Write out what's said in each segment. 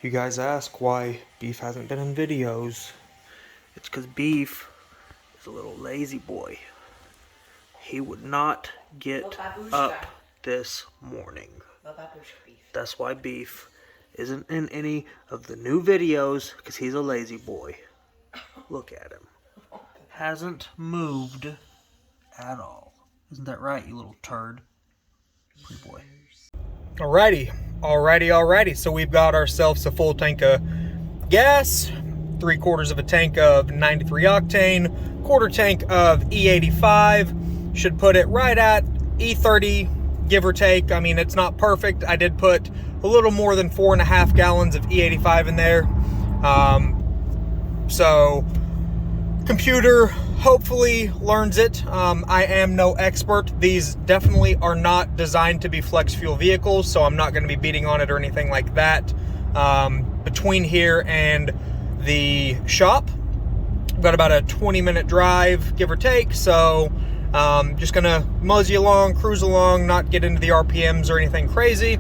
You guys ask why Beef hasn't been in videos. It's because Beef is a little lazy boy. He would not get up this morning. That's why Beef isn't in any of the new videos, because he's a lazy boy. Look at him. Hasn't moved at all. Isn't that right, you little turd? Pretty boy. Alrighty. So we've got ourselves a full tank of gas, 3/4 of a tank of 93 octane, quarter tank of E85. Should put it right at E30, give or take. I mean, it's not perfect. I did put a little more than 4.5 gallons of E85 in there. So computer hopefully learns it. I am no expert. These definitely are not designed to be flex fuel vehicles, so I'm not going to be beating on it or anything like that. Between here and the shop, I've got about a 20-minute drive, give or take, so just going to mosey along, cruise along, not get into the RPMs or anything crazy,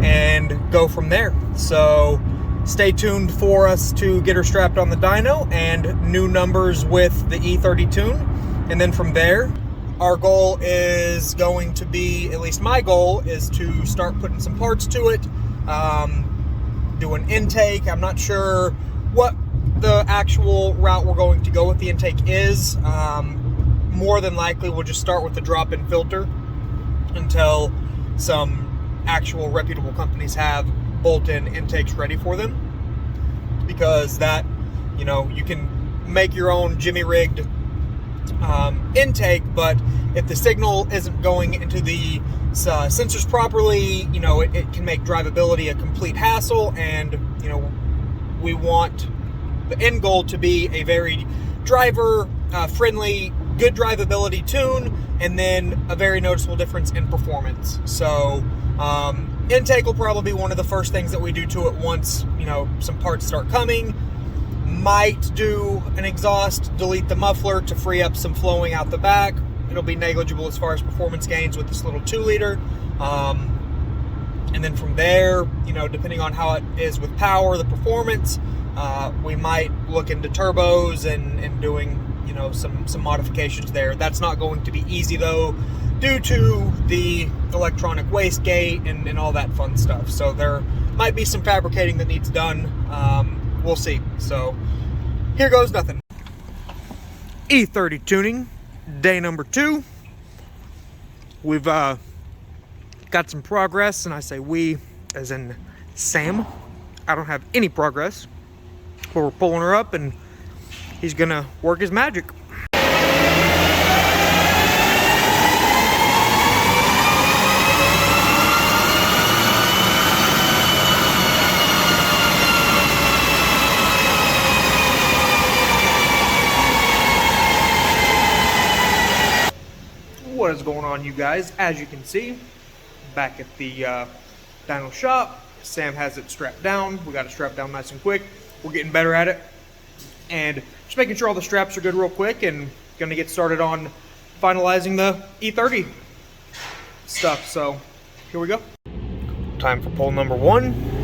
and go from there. So stay tuned for us to get her strapped on the dyno and new numbers with the E30 tune. And then from there, our goal is going to be, at least my goal, is to start putting some parts to it, do an intake. I'm not sure what the actual route we're going to go with the intake is. More than likely, we'll just start with the drop-in filter until some actual reputable companies have bolt-in intakes ready for them, because that, you know, you can make your own jimmy rigged intake, but if the signal isn't going into the sensors properly, you know, it can make drivability a complete hassle. And you know, we want the end goal to be a very driver friendly, good drivability tune, and then a very noticeable difference in performance. So intake will probably be one of the first things that we do to it once, you know, some parts start coming. Might do an exhaust, delete the muffler to free up some flowing out the back. It'll be negligible as far as performance gains with this little 2-liter. And then from there, you know, depending on how it is with power, the performance, we might look into turbos and doing, you know, some modifications there. That's not going to be easy though, due to the electronic wastegate and all that fun stuff. So there might be some fabricating that needs done. We'll see. So here goes nothing. E30 tuning, day number 2. We've got some progress, and I say we as in Sam. I don't have any progress, but we're pulling her up and he's gonna work his magic. What is going on, you guys? As you can see, back at the dyno shop, Sam has it strapped down. We got it strapped down nice and quick. We're getting better at it, and just making sure all the straps are good real quick, and gonna get started on finalizing the E30 stuff. So here we go. Time for pull number 1.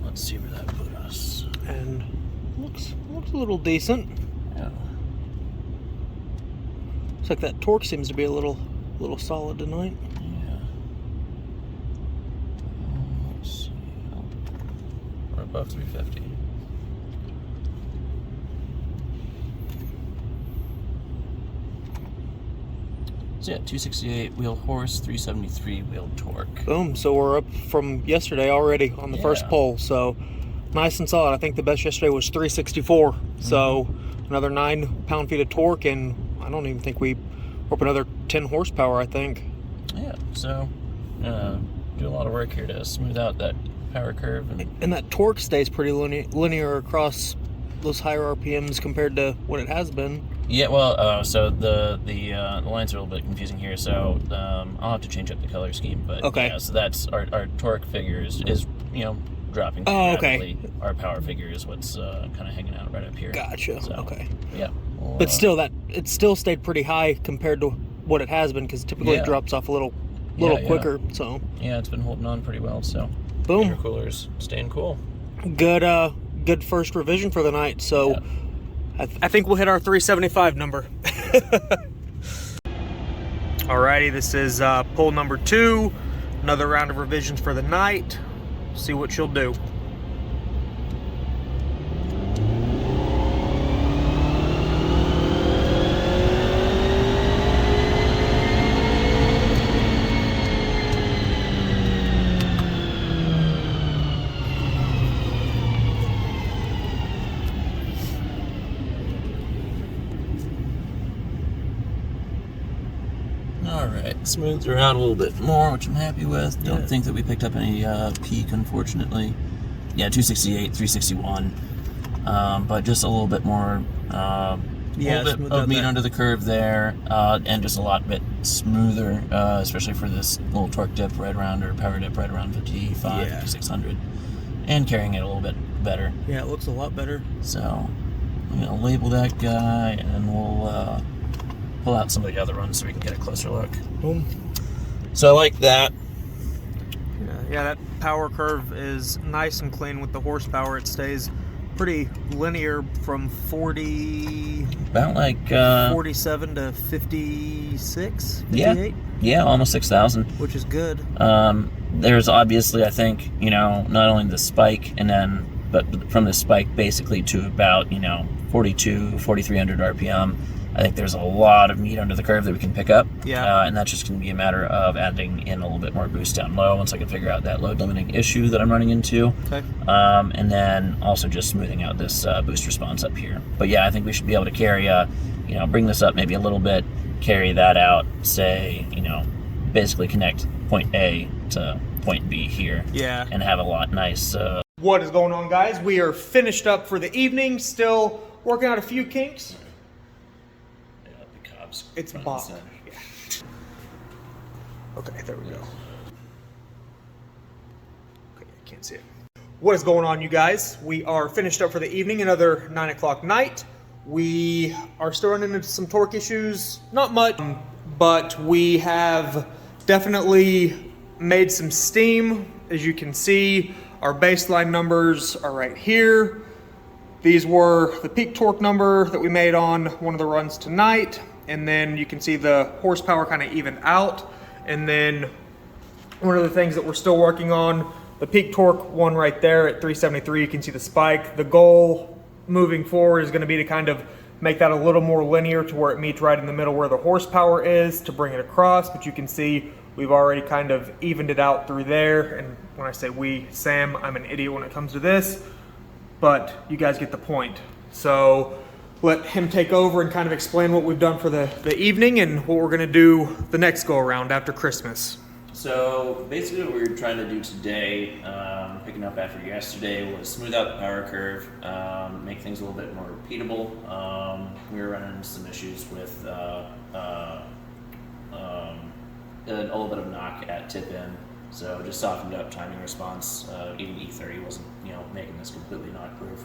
Let's see where that put us. And looks a little decent. Yeah. Looks like that torque seems to be a little solid tonight. Yeah. Let's see. We're above 350. So yeah, 268 wheel horse, 373 wheel torque. Boom. So we're up from yesterday already on the first pull. So nice and solid. I think the best yesterday was 364. So another 9 pound-feet of torque, and I don't even think we were up another 10 horsepower, I think. Yeah. So do a lot of work here to smooth out that power curve. And that torque stays pretty linear across those higher RPMs compared to what it has been. Yeah, well, so the lines are a little bit confusing here, so I'll have to change up the color scheme. But Okay. yeah, so that's our torque figure is dropping pretty rapidly. Our power figure is what's kind of hanging out right up here. Gotcha. So, Okay. Yeah. Well, But still, it still stayed pretty high compared to what it has been, because typically it drops off a little quicker. So yeah, it's been holding on pretty well. So boom, intercooler's staying cool. Good first revision for the night. So I think we'll hit our 375 number. Alrighty, this is pull number 2. Another round of revisions for the night. See what she'll do. Alright, smooths her out a little bit more, which I'm happy with. Don't think that we picked up any peak, unfortunately. Yeah, 268, 361. But just a little bit more little bit of meat under the curve there, and just a lot bit smoother, especially for this little torque dip right around, or power dip right around 55, 5600. And carrying it a little bit better. Yeah, it looks a lot better. So, I'm going to label that guy, and then we'll pull out some of the other ones so we can get a closer look. Boom. So I like that. Yeah, that power curve is nice and clean with the horsepower. It stays pretty linear from 40... About like... 47 to 56, 58? Yeah, almost 6,000. Which is good. There's obviously, I think, not only the spike, but from the spike basically to about, 42, 4,300 RPM. I think there's a lot of meat under the curve that we can pick up. Yeah. And that's just going to be a matter of adding in a little bit more boost down low once I can figure out that load limiting issue that I'm running into. Okay. And then also just smoothing out this boost response up here. But yeah, I think we should be able to carry, bring this up maybe a little bit, carry that out, say, basically connect point A to point B here. Yeah. And have a lot nice. What is going on, guys? We are finished up for the evening. Still working out a few kinks. It's Bob. Yeah. Okay, there we go. Okay, I can't see it. What is going on, you guys? We are finished up for the evening, another 9 o'clock night. We are still running into some torque issues, not much, but we have definitely made some steam. As you can see, our baseline numbers are right here. These were the peak torque number that we made on one of the runs tonight. And then you can see the horsepower kind of evened out. And then one of the things that we're still working on, the peak torque one right there at 373, you can see the spike. The goal moving forward is going to be to kind of make that a little more linear to where it meets right in the middle where the horsepower is to bring it across. But you can see we've already kind of evened it out through there. And when I say we, Sam, I'm an idiot when it comes to this, but you guys get the point. So let him take over and kind of explain what we've done for the evening and what we're going to do the next go around after Christmas. So basically what we were trying to do today, picking up after yesterday, was smooth out the power curve, make things a little bit more repeatable. We were running into some issues with a little bit of knock at tip in, so just softened up timing response. Even E30 wasn't making this completely knock proof.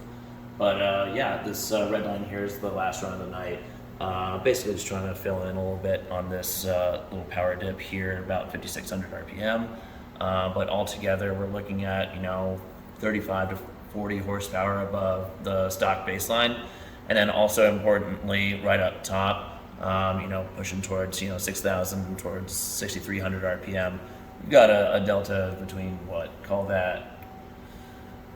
But yeah, this red line here is the last run of the night. Basically just trying to fill in a little bit on this little power dip here, about 5,600 RPM. But altogether, we're looking at 35 to 40 horsepower above the stock baseline, and then also importantly, right up top, pushing towards 6,000 towards 6,300 RPM. We've got a delta between call that.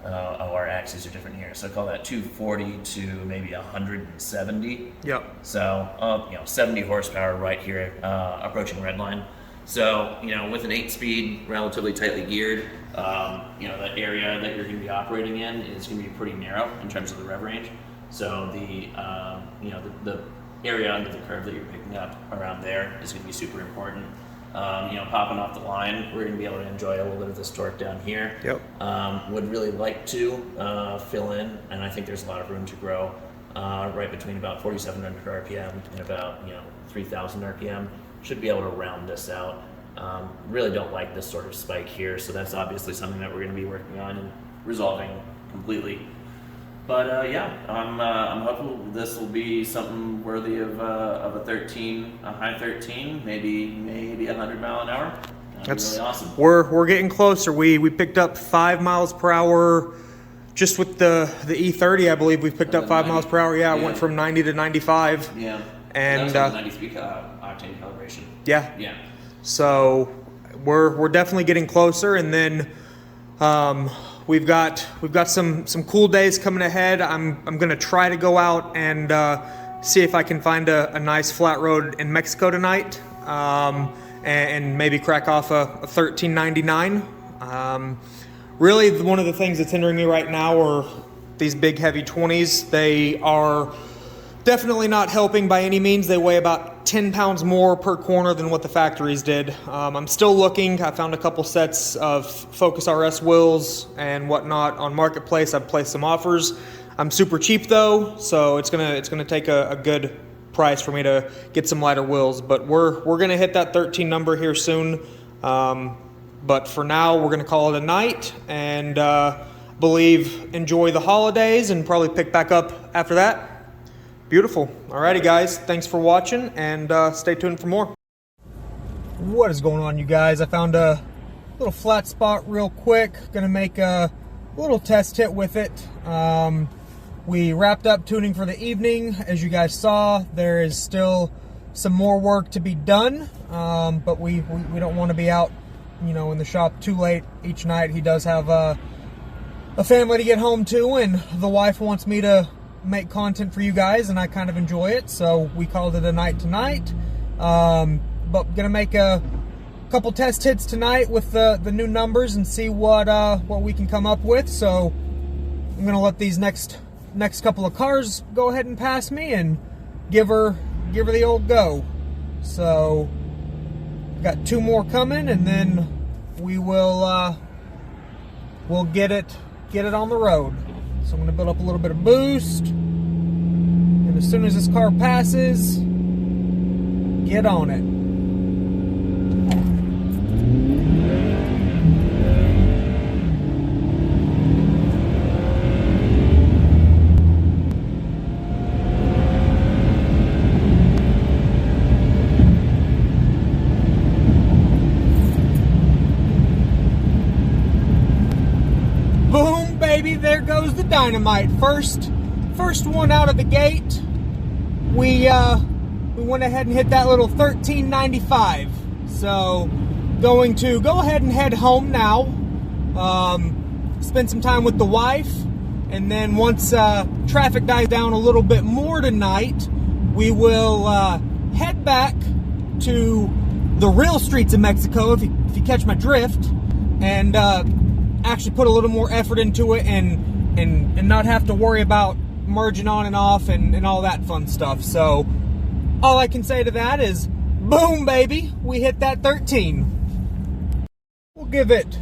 Our axes are different here, so call that 240 to maybe 170. Yep. So 70 horsepower right here, approaching red line. So with an 8-speed, relatively tightly geared, the area that you're going to be operating in is going to be pretty narrow in terms of the rev range. So the area under the curve that you're picking up around there is going to be super important. Popping off the line, we're going to be able to enjoy a little bit of this torque down here. Yep. Would really like to fill in, and I think there's a lot of room to grow right between about 4,700 RPM and about 3,000 RPM. Should be able to round this out. Really don't like this sort of spike here, so that's obviously something that we're going to be working on and resolving completely. But yeah, I'm hopeful this will be something worthy of a 13, a high 13, maybe 100 mile an hour. That's really awesome. We're getting closer. We picked up 5 miles per hour just with the E30. I believe we've picked up 5 miles per hour. Yeah, it went from 90 to 95. Yeah, and that's 93 octane calibration. Yeah. Yeah. So we're definitely getting closer, and then we've got some cool days coming ahead. I'm gonna try to go out and see if I can find a nice flat road in Mexico tonight, and maybe crack off a 1399. Really, one of the things that's hindering me right now are these big heavy 20s. They are definitely not helping by any means. They weigh about 10 pounds more per corner than what the factories did. I'm still looking. I found a couple sets of Focus RS wheels and whatnot on Marketplace. I've placed some offers. I'm super cheap though, so it's gonna take a good price for me to get some lighter wheels. But we're gonna hit that 13 number here soon. But for now, we're gonna call it a night, and believe enjoy the holidays and probably pick back up after that. Beautiful. Alrighty guys, thanks for watching, and stay tuned for more. What is going on, you guys? I found a little flat spot real quick. Gonna make a little test hit with it. We wrapped up tuning for the evening. As you guys saw, there is still some more work to be done, but we don't want to be out in the shop too late each night. He does have a family to get home to, and the wife wants me to make content for you guys, and I kind of enjoy it, so we called it a night tonight. But gonna make a couple test hits tonight with the new numbers and see what we can come up with. So I'm gonna let these next couple of cars go ahead and pass me and give her the old go. So got 2 more coming, and then we'll get it on the road. So I'm gonna build up a little bit of boost, and as soon as this car passes, get on it. There goes the dynamite. First one out of the gate. We went ahead and hit that little 1395. So going to go ahead and head home now. Spend some time with the wife, and then once traffic dies down a little bit more tonight, we will head back to the real streets of Mexico, if you catch my drift, and actually put a little more effort into it and not have to worry about merging on and off and all that fun stuff. So all I can say to that is, boom, baby, we hit that 13. We'll give it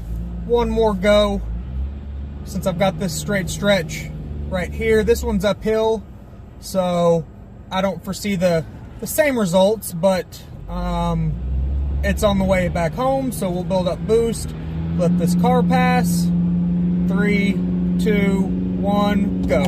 one more go since I've got this straight stretch right here. This one's uphill, so I don't foresee the same results, but it's on the way back home, so we'll build up boost. Let this car pass. 3, 2, 1, go.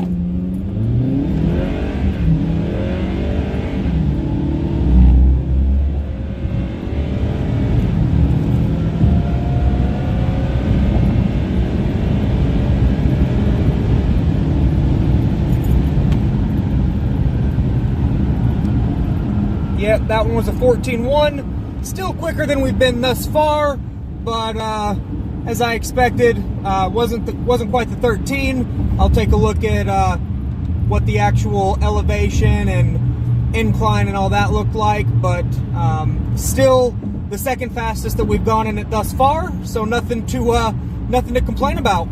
Yep, that one was a 14.1. Still quicker than we've been thus far, but as I expected, wasn't quite the 13. I'll take a look at what the actual elevation and incline and all that looked like, but still the second fastest that we've gone in it thus far. So nothing to complain about.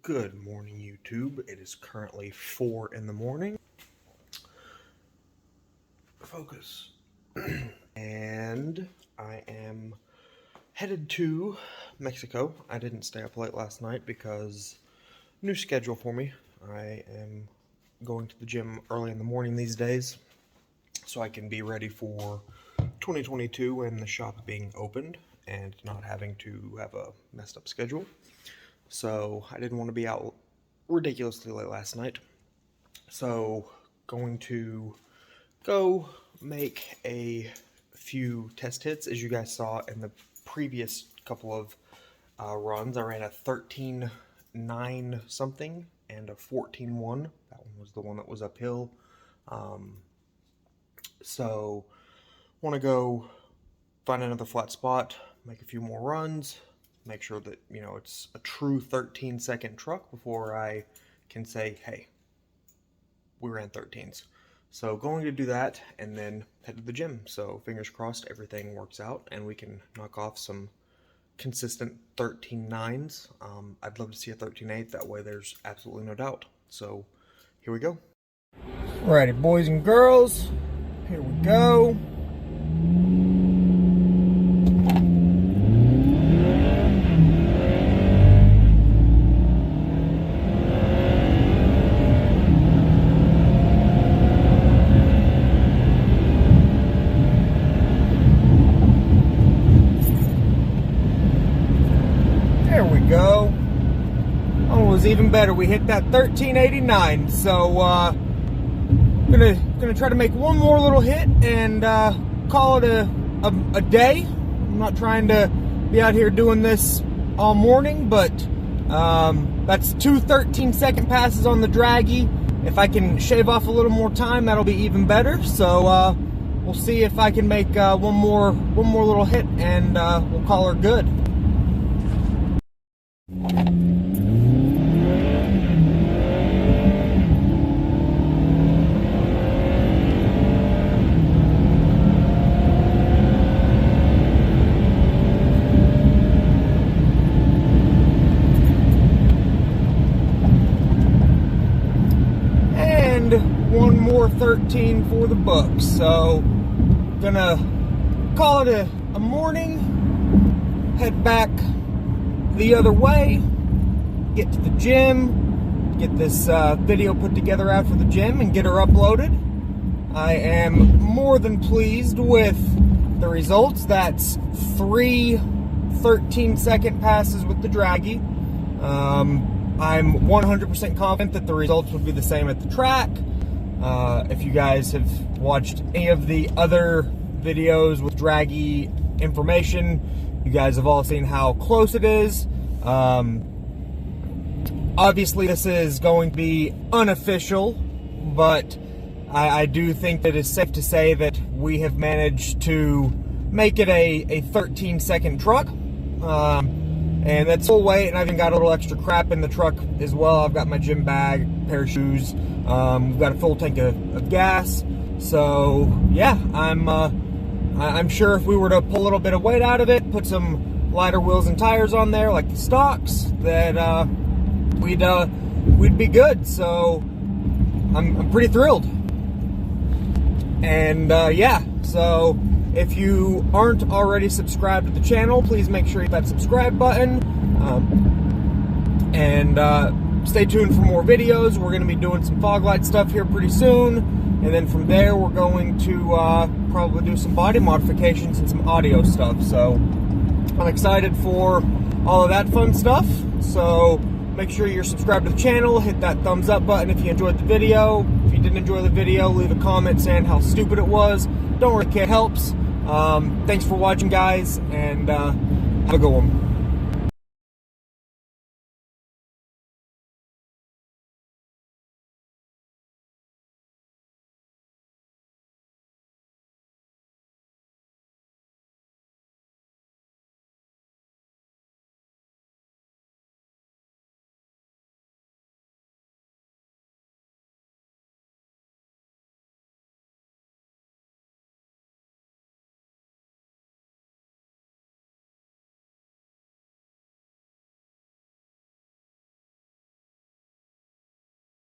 Good morning, YouTube. It is currently 4 in the morning. Focus. And I am headed to Mexico. I didn't stay up late last night because new schedule for me. I am going to the gym early in the morning these days so I can be ready for 2022 and the shop being opened and not having to have a messed up schedule. So I didn't want to be out ridiculously late last night. So going to go make a few test hits. As you guys saw in the previous couple of runs, I ran a 13.9 something and a 14.1. That one was the one that was uphill. So want to go find another flat spot, make a few more runs, make sure that, you know, it's a true 13-second truck before I can say, hey, we ran 13s. So going to do that and then head to the gym. So fingers crossed everything works out and we can knock off some consistent 13.9s. I'd love to see a 13.8. That way there's absolutely no doubt. So here we go. Alrighty, boys and girls, here we go. There we go. Oh, it was even better. We hit that 1389. So gonna try to make one more little hit and call it a day. I'm not trying to be out here doing this all morning, but that's two 13-second passes on the draggy. If I can shave off a little more time, that'll be even better. So we'll see if I can make one more little hit, and we'll call her good. One more 13 for the books. So gonna call it a morning, head back the other way, get to the gym, get this video put together out for the gym and get her uploaded. I am more than pleased with the results. That's 3 13-second passes with the draggy. I'm 100% confident that the results would be the same at the track. If you guys have watched any of the other videos with draggy information, you guys have all seen how close it is. Obviously, this is going to be unofficial, but I do think that it's safe to say that we have managed to make it a 13-second truck. And that's full weight, and I've even got a little extra crap in the truck as well. I've got my gym bag, pair of shoes, we've got a full tank of gas. So yeah, I'm sure if we were to pull a little bit of weight out of it, put some lighter wheels and tires on there like the stocks, that we'd be good. So I'm pretty thrilled. And yeah, so if you aren't already subscribed to the channel, please make sure you hit that subscribe button. And stay tuned for more videos. We're going to be doing some fog light stuff here pretty soon. And then from there, we're going to probably do some body modifications and some audio stuff. So I'm excited for all of that fun stuff. So make sure you're subscribed to the channel. Hit that thumbs up button if you enjoyed the video. If you didn't enjoy the video, leave a comment saying how stupid it was. Don't really care, it helps. Thanks for watching, guys, and have a good one.